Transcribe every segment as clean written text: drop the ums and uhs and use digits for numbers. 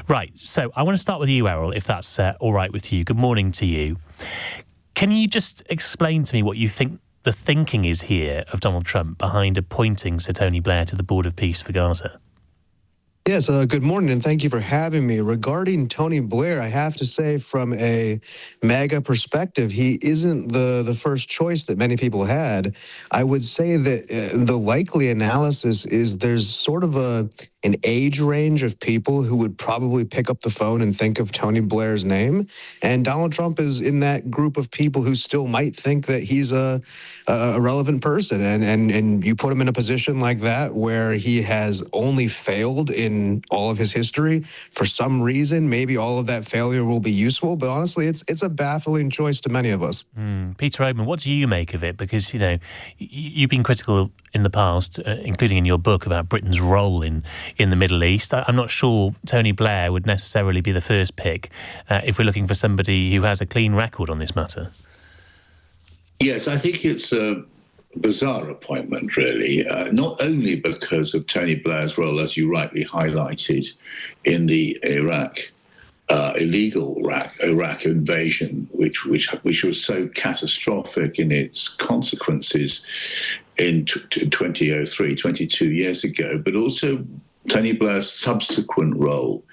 Right, so I want to start with you, Erol, if that's all right with you. Good morning to you. Can you just explain to me what you think the thinking is here of Donald Trump behind appointing Sir Tony Blair to the Board of Peace for Gaza? Yes, good morning, and thank you for having me. Regarding Tony Blair, I have to say from a MAGA perspective, he isn't the first choice that many people had. I would say that the likely analysis is there's sort of an age range of people who would probably pick up the phone and think of Tony Blair's name, and Donald Trump is in that group of people who still might think that he's a relevant person, and you put him in a position like that where he has only failed in all of his history. For some reason, maybe all of that failure will be useful, but honestly, it's a baffling choice to many of us. Peter Oborne, what do you make of it? Because, you know, you've been critical in the past, including in your book, about Britain's role in the Middle East. I'm not sure Tony Blair would necessarily be the first pick if we're looking for somebody who has a clean record on this matter. Yes, I think it's a bizarre appointment, really, not only because of Tony Blair's role, as you rightly highlighted, in the illegal Iraq invasion, which was so catastrophic in its consequences in 2003, 22 years ago, but also Tony Blair's subsequent role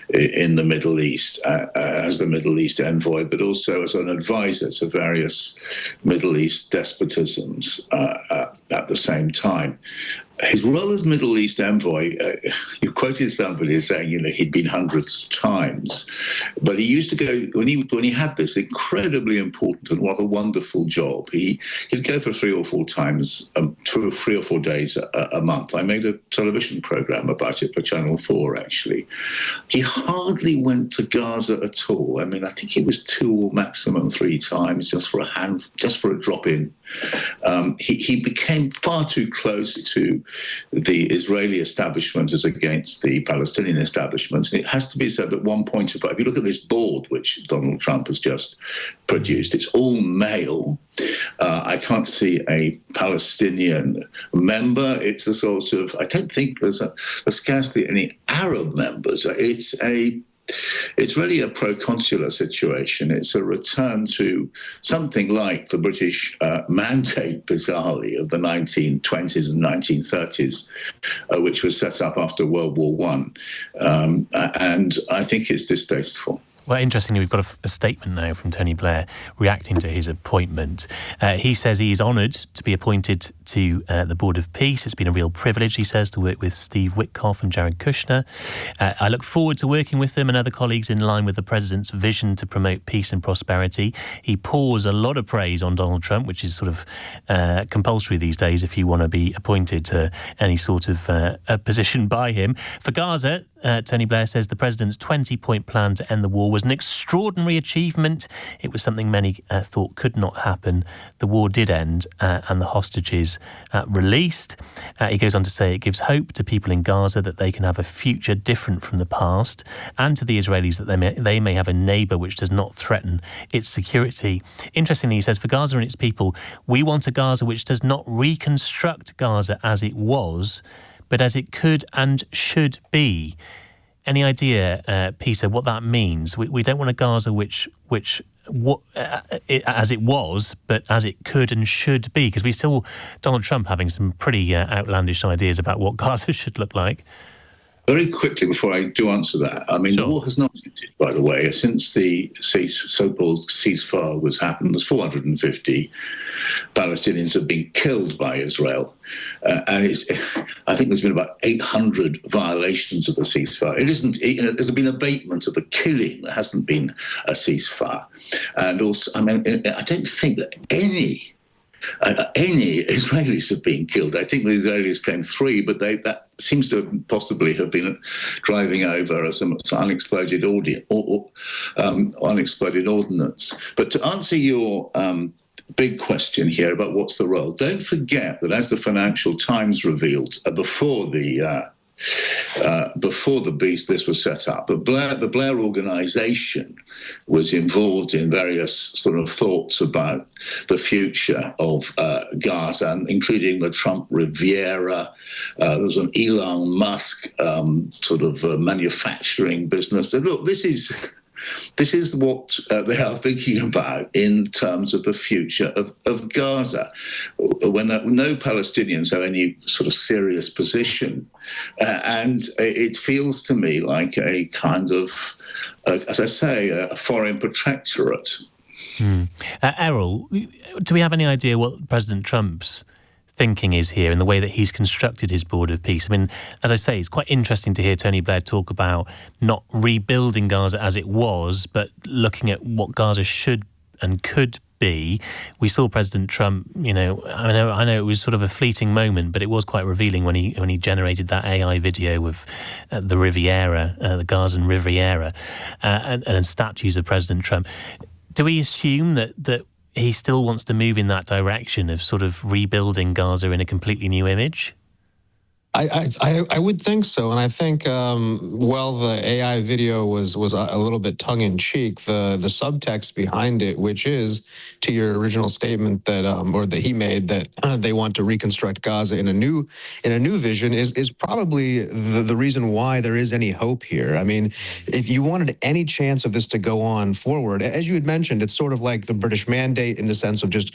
in the Middle East as the Middle East envoy, but also as an advisor to various Middle East despotisms at the same time. His role as Middle East envoy, you quoted somebody as saying, you know, he'd been hundreds of times, but he used to go, when he had this incredibly important and rather wonderful job, he'd go for 3 or 4 times, 3 or 4 days a month. I made a television program about it for Channel 4, actually. He hardly went to Gaza at all. I mean, I think it was 2 or maximum 3 times, just for a drop in. He became far too close to the Israeli establishment as against the Palestinian establishment. And it has to be said that one point about, if you look at this board which Donald Trump has just produced, it's all male. I can't see a Palestinian member. It's a sort of, I don't think there's scarcely any Arab members. It's really a pro-consular situation. It's a return to something like the British mandate, bizarrely, of the 1920s and 1930s, which was set up after World War I. And I think it's distasteful. Well, interestingly, we've got a statement now from Tony Blair reacting to his appointment. He says he is honoured to be appointed to the Board of Peace. It's been a real privilege, he says, to work with Steve Witkoff and Jared Kushner. I look forward to working with them and other colleagues in line with the President's vision to promote peace and prosperity. He pours a lot of praise on Donald Trump, which is sort of compulsory these days if you want to be appointed to any sort of position by him. For Gaza, Tony Blair says the President's 20-point plan to end the war was an extraordinary achievement. It was something many thought could not happen. The war did end and the hostages released. He goes on to say it gives hope to people in Gaza that they can have a future different from the past, and to the Israelis that they may have a neighbour which does not threaten its security. Interestingly, he says, for Gaza and its people, we want a Gaza which does not reconstruct Gaza as it was, but as it could and should be. Any idea, Peter, what that means? We don't want a Gaza which as it was, but as it could and should be, because we still, Donald Trump having some pretty outlandish ideas about what Gaza should look like. Very quickly, before I do answer that, I mean, sure. The war has not ended, by the way. Since the so-called ceasefire was happened, there's 450 Palestinians have been killed by Israel. And I think there's been about 800 violations of the ceasefire. There's been abatement of the killing. There hasn't been a ceasefire. And also, I mean, I don't think that any Israelis have been killed. I think the Israelis claim 3, but that seems to possibly have been driving over some unexploded ordnance. But to answer your big question here about what's the role, don't forget that as the Financial Times revealed before the before this was set up. But the Blair organization was involved in various sort of thoughts about the future of Gaza, including the Trump Riviera. There was an Elon Musk sort of manufacturing business. And look, this is what they are thinking about in terms of the future of Gaza. When no Palestinians have any sort of serious position. And it feels to me like a kind of, as I say, a foreign protectorate. Erol, do we have any idea what President Trump's thinking is here in the way that he's constructed his board of peace? I mean, as I say, it's quite interesting to hear Tony Blair talk about not rebuilding Gaza as it was, but looking at what Gaza should and could be. We saw President Trump, I know it was sort of a fleeting moment, but it was quite revealing when he generated that AI video of the Riviera, the Gazan Riviera, and statues of President Trump. Do we assume that he still wants to move in that direction of sort of rebuilding Gaza in a completely new image? I would think so, and I think the AI video was a little bit tongue in cheek. The subtext behind it, which is to your original statement that that he made, that they want to reconstruct Gaza in a new vision, is probably the reason why there is any hope here. I mean, if you wanted any chance of this to go on forward, as you had mentioned, it's sort of like the British Mandate in the sense of just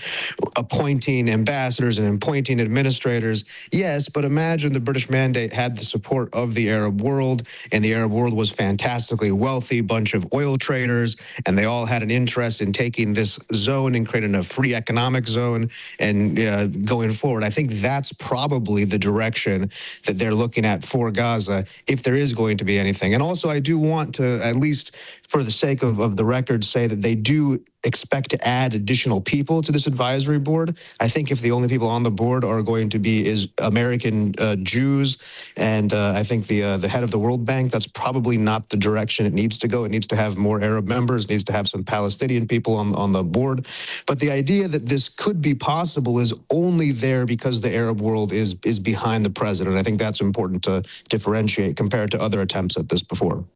appointing ambassadors and appointing administrators. Yes, but imagine the British Mandate had the support of the Arab world, and the Arab world was fantastically wealthy, bunch of oil traders, and they all had an interest in taking this zone and creating a free economic zone and going forward. I think that's probably the direction that they're looking at for Gaza, if there is going to be anything. And also, I do want to, at least for the sake of the record, say that they do expect to add additional people to this advisory board. I think if the only people on the board are going to be American Jews and I think the head of the World Bank, that's probably not the direction it needs to go. It needs to have more Arab members, needs to have some Palestinian people on the board. But the idea that this could be possible is only there because the Arab world is behind the president. I think that's important to differentiate compared to other attempts at this before.